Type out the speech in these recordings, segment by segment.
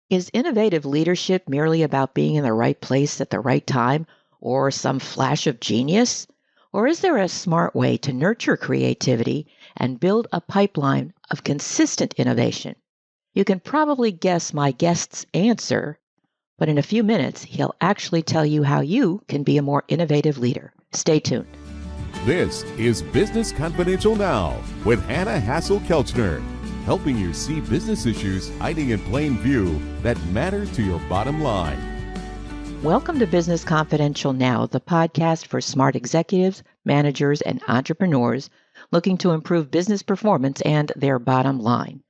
Is innovative leadership merely about being in the right place at the right time or some flash of genius? Or is there a smart way to nurture creativity and build a pipeline of consistent innovation? You can probably guess my guest's answer, but in a few minutes, he'll actually tell you how you can be a more innovative leader. Stay tuned. This is Business Confidential Now with Hannah Hasl-Kelchner, helping you see business issues hiding in plain view that matter to your bottom line. Welcome to Business Confidential Now, the podcast for smart executives, managers, and entrepreneurs looking to improve business performance and their bottom line.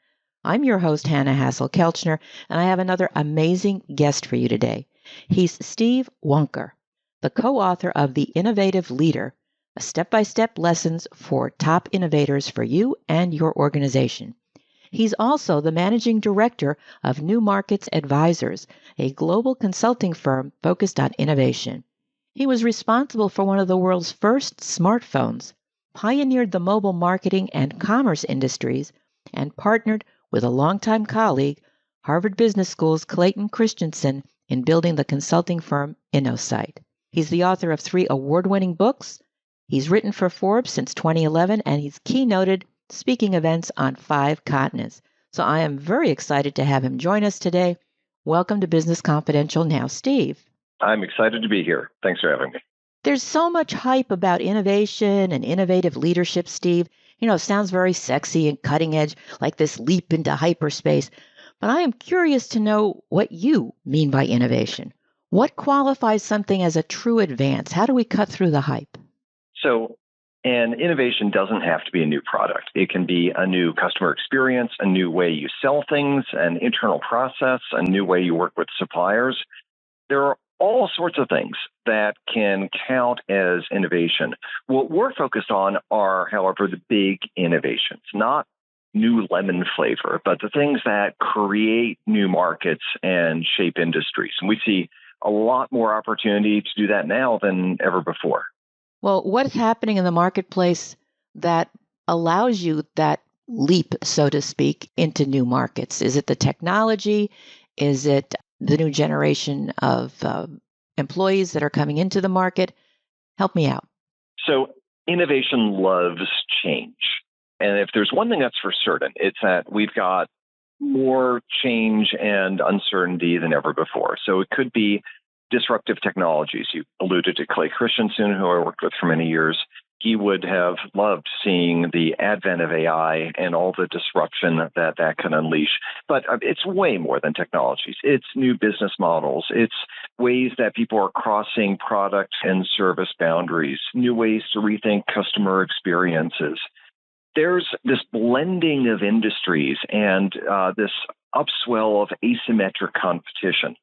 I'm your host, Hannah Hasl-Kelchner, and I have another amazing guest for you today. He's Steve Wunker, the co-author of The Innovative Leader, a step-by-step lessons for top innovators for you and your organization. He's also the managing director of New Markets Advisors, a global consulting firm focused on innovation. He was responsible for one of the world's first smartphones, pioneered the mobile marketing and commerce industries, and partnered with a longtime colleague, Harvard Business School's Clayton Christensen, in building the consulting firm Innosight. He's the author of 3 award-winning books. He's written for Forbes since 2011, and he's keynoted speaking events on 5 continents. So I am very excited to have him join us today. Welcome to Business Confidential Now, Steve. I'm excited to be here. Thanks for having me. There's so much hype about innovation and innovative leadership, Steve. You know, it sounds very sexy and cutting edge, like this leap into hyperspace. But I am curious to know what you mean by innovation. What qualifies something as a true advance? How do we cut through the hype? So, an innovation doesn't have to be a new product. It can be a new customer experience, a new way you sell things, an internal process, a new way you work with suppliers. There are all sorts of things that can count as innovation. What we're focused on are, however, the big innovations, not new lemon flavor, but the things that create new markets and shape industries. And we see a lot more opportunity to do that now than ever before. Well, what's happening in the marketplace that allows you that leap, so to speak, into new markets? Is it the technology? Is it the new generation of employees that are coming into the market? Help me out. So innovation loves change. And if there's one thing that's for certain, it's that we've got more change and uncertainty than ever before. So it could be disruptive technologies. You alluded to Clay Christensen, who I worked with for many years. He would have loved seeing the advent of AI and all the disruption that can unleash. But it's way more than technologies. It's new business models. It's ways that people are crossing product and service boundaries, new ways to rethink customer experiences. There's this blending of industries and this upswell of asymmetric competition,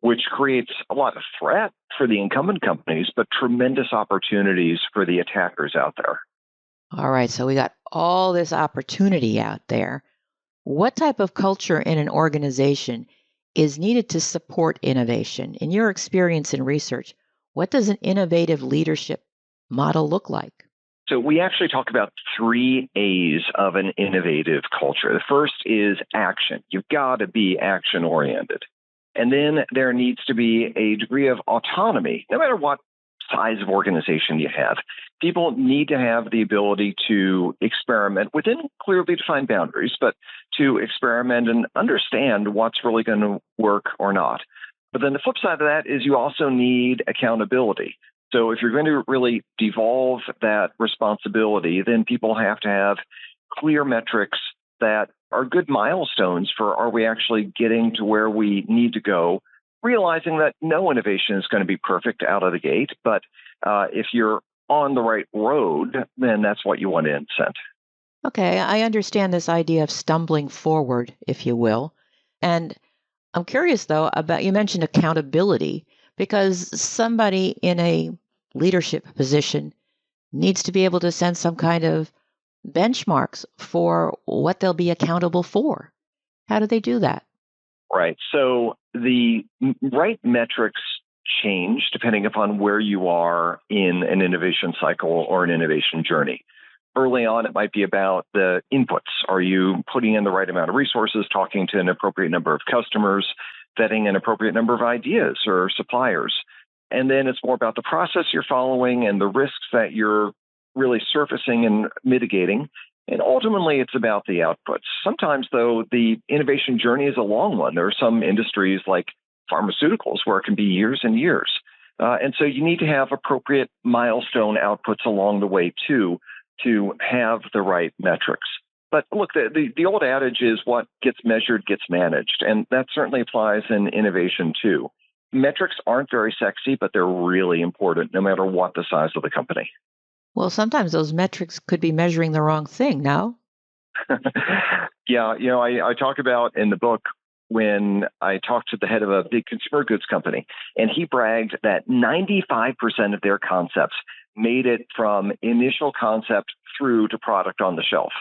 which creates a lot of threat for the incumbent companies, but tremendous opportunities for the attackers out there. All right, so we got all this opportunity out there. What type of culture in an organization is needed to support innovation? In your experience in research, what does an innovative leadership model look like? So we actually talk about 3 A's of an innovative culture. The first is action. You've got to be action-oriented. And then there needs to be a degree of autonomy, no matter what size of organization you have. People need to have the ability to experiment within clearly defined boundaries, but to experiment and understand what's really going to work or not. But then the flip side of that is you also need accountability. So if you're going to really devolve that responsibility, then people have to have clear metrics that are good milestones for, are we actually getting to where we need to go, realizing that no innovation is going to be perfect out of the gate. But if you're on the right road, then that's what you want to incent. Okay, I understand this idea of stumbling forward, if you will. And I'm curious, though, about, you mentioned accountability, because somebody in a leadership position needs to be able to set some kind of benchmarks for what they'll be accountable for. How do they do that? Right. So the right metrics change depending upon where you are in an innovation cycle or an innovation journey. Early on, it might be about the inputs. Are you putting in the right amount of resources, talking to an appropriate number of customers, vetting an appropriate number of ideas or suppliers? And then it's more about the process you're following and the risks that you're really surfacing and mitigating. And ultimately, it's about the outputs. Sometimes, though, the innovation journey is a long one. There are some industries like pharmaceuticals where it can be years and years. And so you need to have appropriate milestone outputs along the way, too, to have the right metrics. But look, the old adage is what gets measured gets managed. And that certainly applies in innovation, too. Metrics aren't very sexy, but they're really important no matter what the size of the company. Well, sometimes those metrics could be measuring the wrong thing, no? Yeah, I talk about in the book when I talked to the head of a big consumer goods company, and he bragged that 95% of their concepts made it from initial concept through to product on the shelf.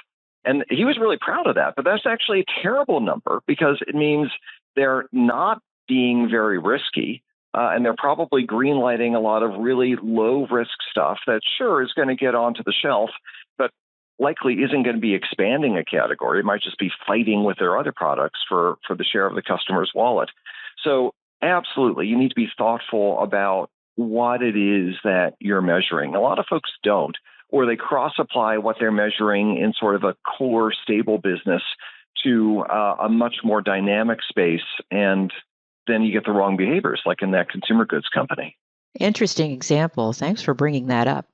And he was really proud of that, but that's actually a terrible number because it means they're not being very risky, and they're probably greenlighting a lot of really low-risk stuff that sure is going to get onto the shelf, but likely isn't going to be expanding a category. It might just be fighting with their other products for the share of the customer's wallet. So absolutely, you need to be thoughtful about what it is that you're measuring. A lot of folks don't, or they cross-apply what they're measuring in sort of a core, stable business to a much more dynamic space, and then you get the wrong behaviors, like in that consumer goods company. Interesting example. Thanks for bringing that up.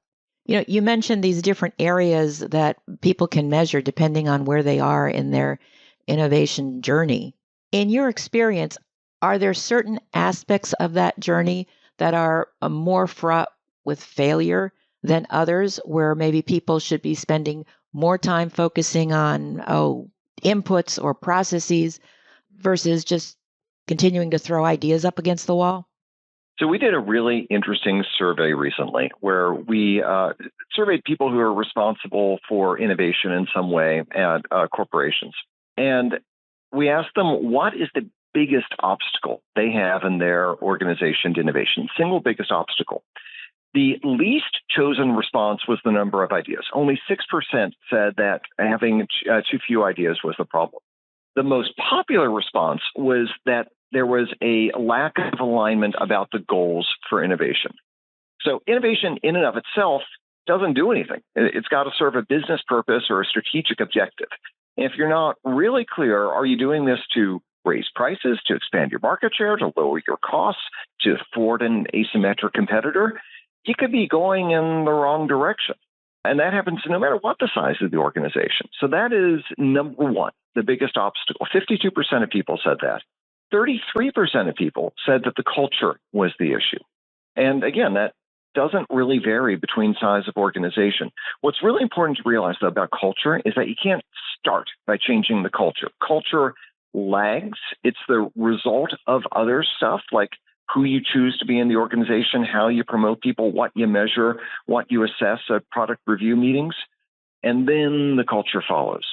You mentioned these different areas that people can measure depending on where they are in their innovation journey. In your experience, are there certain aspects of that journey that are more fraught with failure than others, where maybe people should be spending more time focusing on, inputs or processes versus just continuing to throw ideas up against the wall? So we did a really interesting survey recently where we surveyed people who are responsible for innovation in some way at corporations. And we asked them, what is the biggest obstacle they have in their organization to innovation? Single biggest obstacle. The least chosen response was the number of ideas. Only 6% said that having too few ideas was the problem. The most popular response was that there was a lack of alignment about the goals for innovation. So innovation in and of itself doesn't do anything. It's got to serve a business purpose or a strategic objective. And if you're not really clear, are you doing this to raise prices, to expand your market share, to lower your costs, to thwart an asymmetric competitor? You could be going in the wrong direction. And that happens no matter what the size of the organization. So that is number one, the biggest obstacle. 52% of people said that. 33% of people said that the culture was the issue. And again, that doesn't really vary between size of organization. What's really important to realize, though, about culture is that you can't start by changing the culture. Culture lags. It's the result of other stuff like who you choose to be in the organization, how you promote people, what you measure, what you assess at product review meetings, and then the culture follows.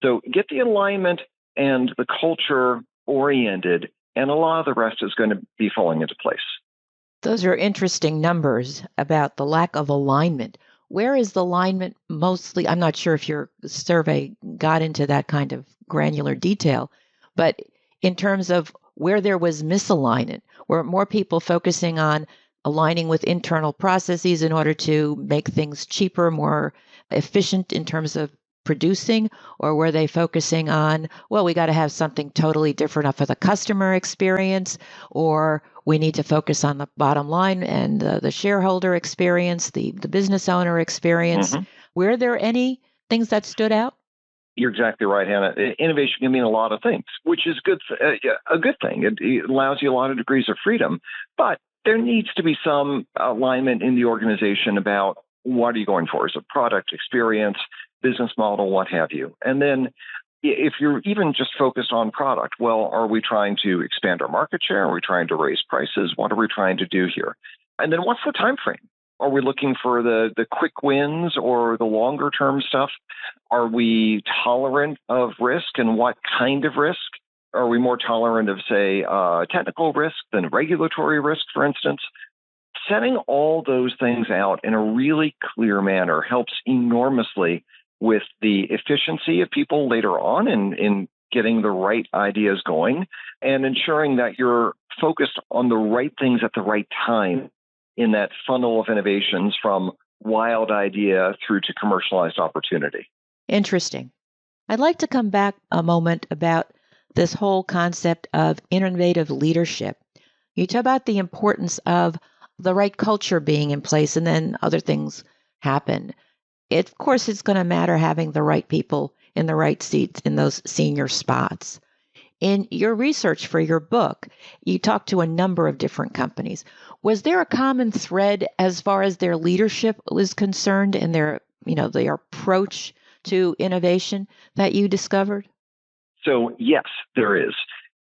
So get the alignment and the culture oriented, and a lot of the rest is going to be falling into place. Those are interesting numbers about the lack of alignment. Where is the alignment mostly? I'm not sure if your survey got into that kind of granular detail, but in terms of where there was misalignment, were more people focusing on aligning with internal processes in order to make things cheaper, more efficient in terms of producing, or were they focusing on, well, we got to have something totally different for the customer experience, or we need to focus on the bottom line and the shareholder experience, the business owner experience? Mm-hmm. Were there any things that stood out? You're exactly right, Hannah. Innovation can mean a lot of things, which is a good thing. It allows you a lot of degrees of freedom, but there needs to be some alignment in the organization about what are you going for? Is it product, experience, business model, what have you? And then if you're even just focused on product, well, are we trying to expand our market share? Are we trying to raise prices? What are we trying to do here? And then what's the time frame? Are we looking for the quick wins or the longer term stuff? Are we tolerant of risk, and what kind of risk? Are we more tolerant of, say, technical risk than regulatory risk, for instance? setting all those things out in a really clear manner helps enormously with the efficiency of people later on in getting the right ideas going and ensuring that you're focused on the right things at the right time in that funnel of innovations from wild idea through to commercialized opportunity. Interesting. I'd like to come back a moment about this whole concept of innovative leadership. You talk about the importance of the right culture being in place, and then other things happen. Of course, it's going to matter having the right people in the right seats in those senior spots. In your research for your book, you talked to a number of different companies. Was there a common thread as far as their leadership was concerned and their approach to innovation that you discovered? So yes, there is.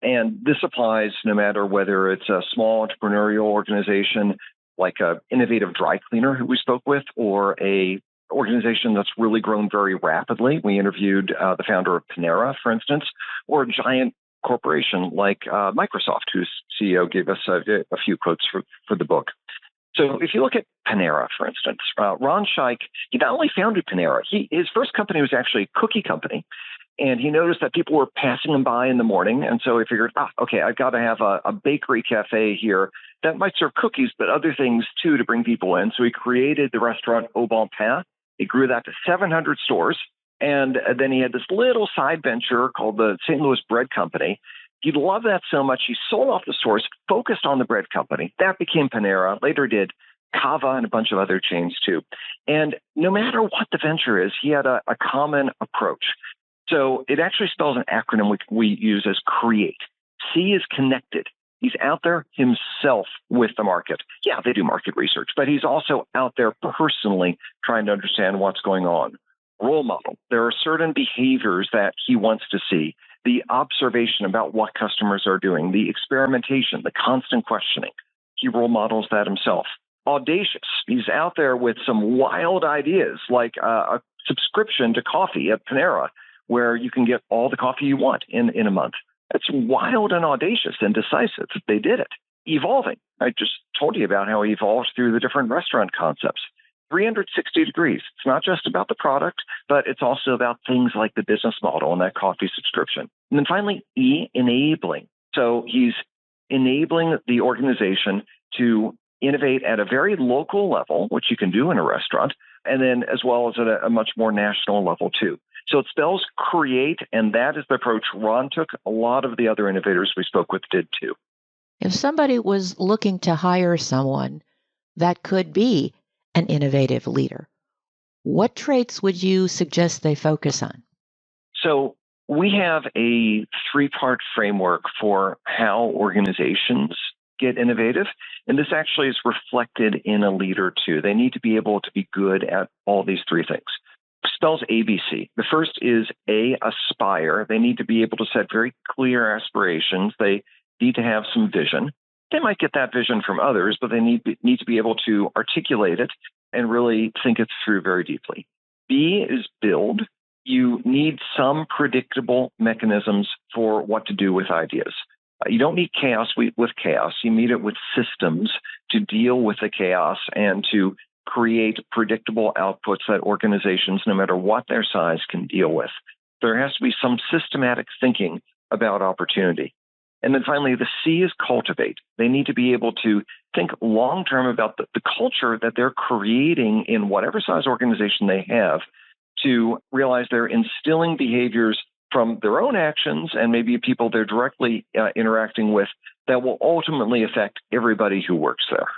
And this applies no matter whether it's a small entrepreneurial organization like an innovative dry cleaner who we spoke with, or a organization that's really grown very rapidly. We interviewed the founder of Panera, for instance, or a giant corporation like Microsoft, whose CEO gave us a few quotes for the book. So if you look at Panera, for instance, Ron Scheich, he not only founded Panera, his first company was actually a cookie company. And he noticed that people were passing him by in the morning. And so he figured, okay, I've got to have a bakery cafe here that might serve cookies, but other things too to bring people in. So he created the restaurant Au Bon Pain. He grew that to 700 stores. And then he had this little side venture called the St. Louis Bread Company. He loved that so much, he sold off the stores, focused on the bread company. That became Panera, later did Cava and a bunch of other chains too. And no matter what the venture is, he had a common approach. So it actually spells an acronym we use as CREATE. C is connected. He's out there himself with the market. Yeah, they do market research, but he's also out there personally trying to understand what's going on. Role model. There are certain behaviors that he wants to see. The observation about what customers are doing, the experimentation, the constant questioning. He role models that himself. Audacious. He's out there with some wild ideas like a subscription to coffee at Panera, where you can get all the coffee you want in a month. That's wild and audacious and decisive. They did it. Evolving. I just told you about how he evolved through the different restaurant concepts. 360 degrees. It's not just about the product, but it's also about things like the business model and that coffee subscription. And then finally, E, enabling. So he's enabling the organization to innovate at a very local level, which you can do in a restaurant, and then as well as at a much more national level too. So it spells CREATE, and that is the approach Ron took. A lot of the other innovators we spoke with did too. If somebody was looking to hire someone that could be an innovative leader, what traits would you suggest they focus on? So we have a 3-part framework for how organizations get innovative, and this actually is reflected in a leader too. They need to be able to be good at all these 3 things. Spells ABC. The first is A, aspire. They need to be able to set very clear aspirations. They need to have some vision. They might get that vision from others, but they need to be able to articulate it and really think it through very deeply. B is build. You need some predictable mechanisms for what to do with ideas. You don't need chaos with chaos. You need it with systems to deal with the chaos and to create predictable outputs that organizations, no matter what their size, can deal with. There has to be some systematic thinking about opportunity. And then finally, the C is cultivate. They need to be able to think long-term about the culture that they're creating in whatever size organization they have, to realize they're instilling behaviors from their own actions and maybe people they're directly interacting with that will ultimately affect everybody who works there.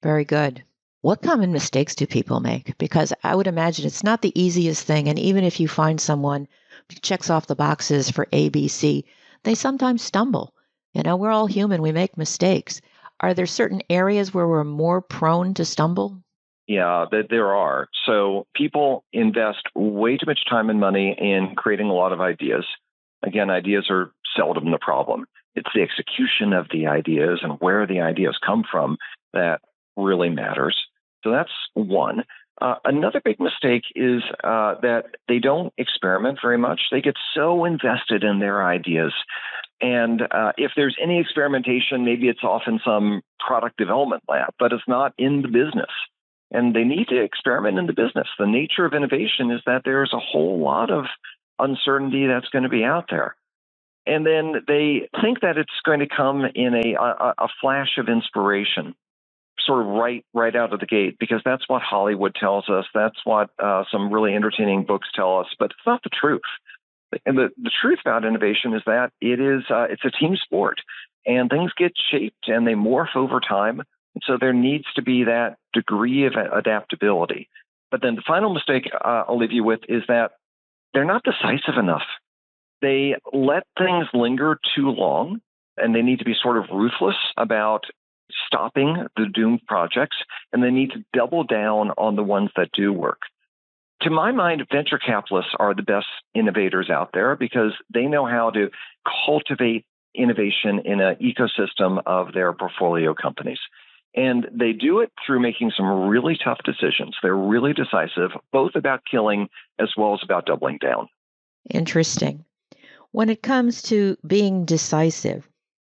Very good. What common mistakes do people make? Because I would imagine it's not the easiest thing. And even if you find someone who checks off the boxes for ABC, they sometimes stumble. We're all human. We make mistakes. Are there certain areas where we're more prone to stumble? Yeah, there are. So people invest way too much time and money in creating a lot of ideas. Again, ideas are seldom the problem. It's the execution of the ideas and where the ideas come from that really matters. So that's one. Another big mistake is that they don't experiment very much. They get so invested in their ideas And if there's any experimentation, maybe it's off in some product development lab, but it's not in the business. And they need to experiment in the business. The nature of innovation is that there's a whole lot of uncertainty that's going to be out there. And then they think that it's going to come in a flash of inspiration, sort of right out of the gate, because that's what Hollywood tells us. That's what some really entertaining books tell us, but it's not the truth. And the truth about innovation is that it's a team sport, and things get shaped and they morph over time. And so there needs to be that degree of adaptability. But then the final mistake I'll leave you with is that they're not decisive enough. They let things linger too long, and they need to be sort of ruthless about stopping the doomed projects, and they need to double down on the ones that do work. To my mind, venture capitalists are the best innovators out there because they know how to cultivate innovation in an ecosystem of their portfolio companies. And they do it through making some really tough decisions. They're really decisive, both about killing as well as about doubling down. Interesting. When it comes to being decisive,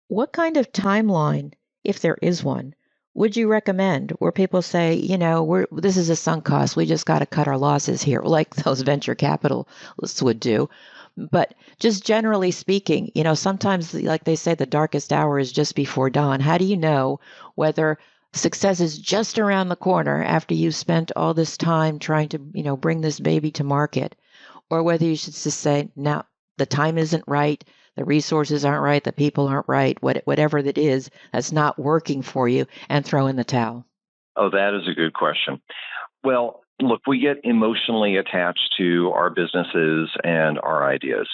what kind of timeline, if there is one, would you recommend where people say, this is a sunk cost. We just got to cut our losses here, like those venture capitalists would do. But just generally speaking, sometimes, like they say, the darkest hour is just before dawn. How do you know whether success is just around the corner after you've spent all this time trying to, bring this baby to market, or whether you should just say, no, the time isn't right, the resources aren't right, the people aren't right, whatever that is that's not working for you, and throw in the towel? Oh, that is a good question. Well, look, we get emotionally attached to our businesses and our ideas.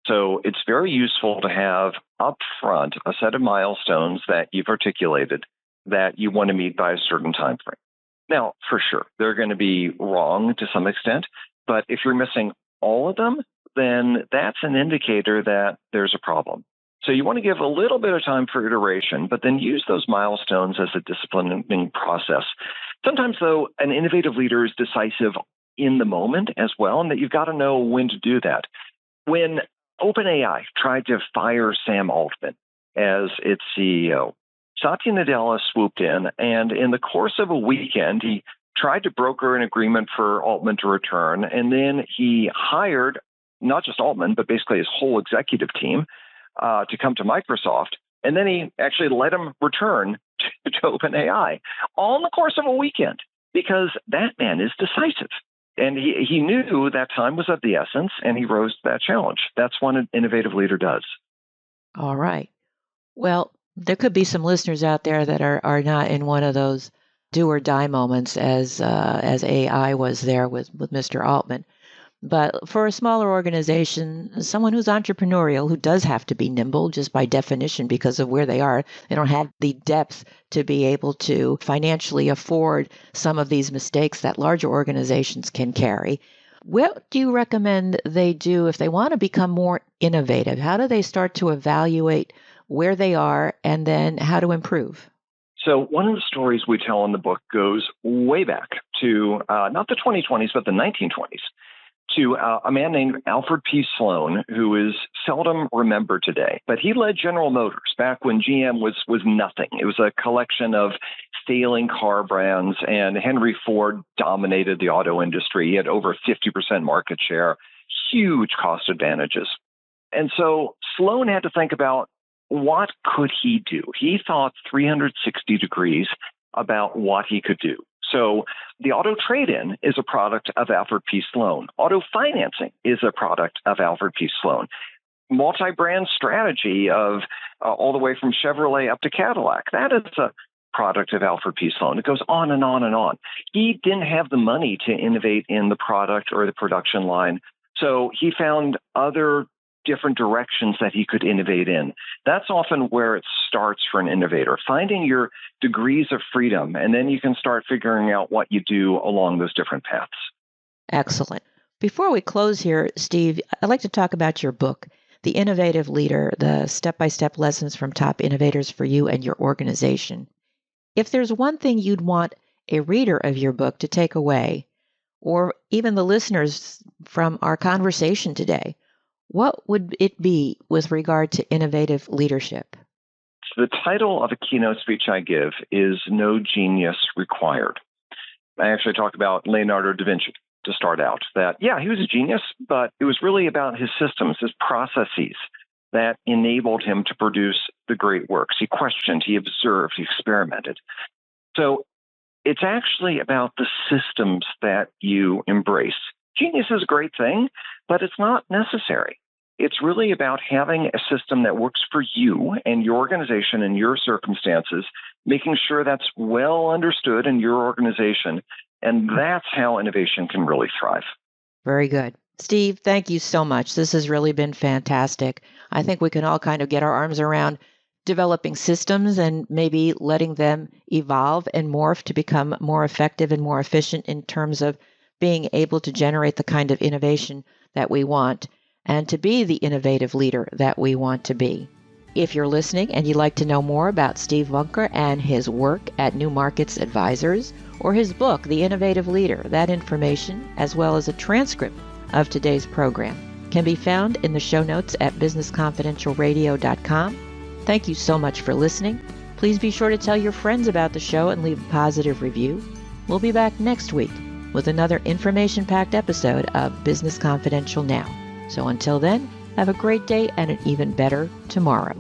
So it's very useful to have upfront a set of milestones that you've articulated that you want to meet by a certain time frame. Now, for sure, they're going to be wrong to some extent, but if you're missing all of them, then that's an indicator that there's a problem. So you want to give a little bit of time for iteration, but then use those milestones as a disciplining process. Sometimes, though, an innovative leader is decisive in the moment as well, and that you've got to know when to do that. When OpenAI tried to fire Sam Altman as its CEO, Satya Nadella swooped in, and in the course of a weekend, he tried to broker an agreement for Altman to return, and then he hired not just Altman, but basically his whole executive team to come to Microsoft. And then he actually let him return to OpenAI, all in the course of a weekend, because that man is decisive. And he knew that time was of the essence, and he rose to that challenge. That's what an innovative leader does. All right. Well, there could be some listeners out there that are not in one of those do or die moments as AI was there with Mr. Altman. But for a smaller organization, someone who's entrepreneurial, who does have to be nimble just by definition because of where they are, they don't have the depth to be able to financially afford some of these mistakes that larger organizations can carry. What do you recommend they do if they want to become more innovative? How do they start to evaluate where they are and then how to improve? So one of the stories we tell in the book goes way back to not the 2020s, but the 1920s. To a man named Alfred P. Sloan, who is seldom remembered today. But he led General Motors back when GM was nothing. It was a collection of failing car brands, and Henry Ford dominated the auto industry. He had over 50% market share, huge cost advantages. And so Sloan had to think about what could he do? He thought 360 degrees about what he could do. So the auto trade-in is a product of Alfred P. Sloan. Auto financing is a product of Alfred P. Sloan. Multi-brand strategy of all the way from Chevrolet up to Cadillac, that is a product of Alfred P. Sloan. It goes on and on and on. He didn't have the money to innovate in the product or the production line, so he found other different directions that he could innovate in. That's often where it starts for an innovator, finding your degrees of freedom, and then you can start figuring out what you do along those different paths. Excellent. Before we close here, Steve, I'd like to talk about your book, The Innovative Leader, the step-by-step lessons from top innovators for you and your organization. If there's one thing you'd want a reader of your book to take away, or even the listeners from our conversation today, what would it be with regard to innovative leadership? The title of a keynote speech I give is No Genius Required. I actually talk about Leonardo da Vinci to start out, that, yeah, he was a genius, but it was really about his systems, his processes that enabled him to produce the great works. He questioned, he observed, he experimented. So it's actually about the systems that you embrace. Genius is a great thing, but it's not necessary. It's really about having a system that works for you and your organization and your circumstances, making sure that's well understood in your organization. And that's how innovation can really thrive. Very good. Steve, thank you so much. This has really been fantastic. I think we can all kind of get our arms around developing systems and maybe letting them evolve and morph to become more effective and more efficient in terms of being able to generate the kind of innovation that we want and to be the innovative leader that we want to be. If you're listening and you'd like to know more about Steve Wunker and his work at New Markets Advisors or his book, The Innovative Leader, that information, as well as a transcript of today's program, can be found in the show notes at businessconfidentialradio.com. Thank you so much for listening. Please be sure to tell your friends about the show and leave a positive review. We'll be back next week with another information-packed episode of Business Confidential Now. So until then, have a great day and an even better tomorrow.